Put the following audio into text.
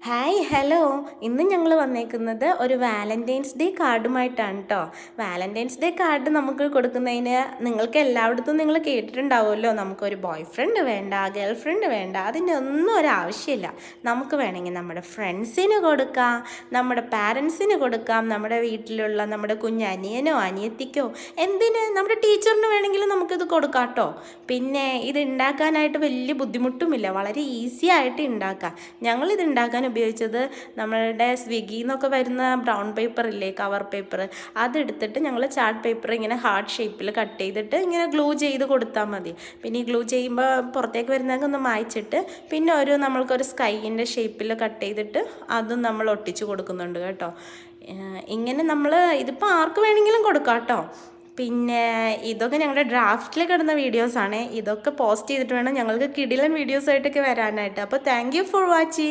Hi hello ഇന്ന് ഞങ്ങൾ വന്നേക്കുന്നത് ഒരു വാലൻറ്റൈൻസ് ഡേ കാർഡുമായിട്ടാണ് കേട്ടോ. വാലൻറ്റൈൻസ് ഡേ കാർഡ് നമുക്ക് കൊടുക്കുന്നതിന് നിങ്ങൾക്ക് എല്ലായിടത്തും നിങ്ങൾ കേട്ടിട്ടുണ്ടാവുമല്ലോ, നമുക്കൊരു ബോയ് ഫ്രണ്ട് വേണ്ട, ഗേൾ ഫ്രണ്ട് വേണ്ട, അതിൻ്റെ ഒന്നും ഒരു ആവശ്യമില്ല. നമുക്ക് വേണമെങ്കിൽ നമ്മുടെ ഫ്രണ്ട്സിന് കൊടുക്കാം, നമ്മുടെ പാരൻസിന് കൊടുക്കാം, നമ്മുടെ വീട്ടിലുള്ള നമ്മുടെ കുഞ്ഞനിയനോ അനിയത്തിക്കോ, എന്തിന് നമ്മുടെ ടീച്ചറിന് വേണമെങ്കിലും നമുക്കിത് കൊടുക്കാം കേട്ടോ. പിന്നെ ഇത് ഉണ്ടാക്കാനായിട്ട് വലിയ ബുദ്ധിമുട്ടുമില്ല, വളരെ ഈസി ആയിട്ട് ഉണ്ടാക്കാം. ഞങ്ങളിത് ഉണ്ടാക്കാൻ ഉപയോഗിച്ചത് നമ്മളുടെ സ്വിഗ്ഗിയിൽ നിന്നൊക്കെ വരുന്ന ബ്രൗൺ പേപ്പർ ഇല്ലേ, കവർ പേപ്പർ, അതെടുത്തിട്ട് ഞങ്ങൾ ചാർട്ട് പേപ്പർ ഇങ്ങനെ ഹാർട്ട് ഷേപ്പിൽ കട്ട് ചെയ്തിട്ട് ഇങ്ങനെ ഗ്ലൂ ചെയ്ത് കൊടുത്താൽ മതി. പിന്നെ ഈ ഗ്ലൂ ചെയ്യുമ്പോൾ പുറത്തേക്ക് വരുന്നതൊക്കെ ഒന്ന് മായ്ച്ചിട്ട് പിന്നെ നമ്മൾക്കൊരു സ്കൈയിൻ്റെ ഷേപ്പിൽ കട്ട് ചെയ്തിട്ട് അതും നമ്മൾ ഒട്ടിച്ച് കൊടുക്കുന്നുണ്ട് കേട്ടോ. ഇങ്ങനെ നമ്മൾ ഇതിപ്പോൾ ആർക്ക് വേണമെങ്കിലും കൊടുക്കാം കേട്ടോ. പിന്നെ ഇതൊക്കെ ഞങ്ങളുടെ ഡ്രാഫ്റ്റിൽ കിടന്ന വീഡിയോസാണ്. ഇതൊക്കെ പോസ്റ്റ് ചെയ്തിട്ട് വേണം ഞങ്ങൾക്ക് കിടിലൻ വീഡിയോസായിട്ടൊക്കെ വരാനായിട്ട്. അപ്പോൾ താങ്ക് യു ഫോർ വാച്ചിങ്.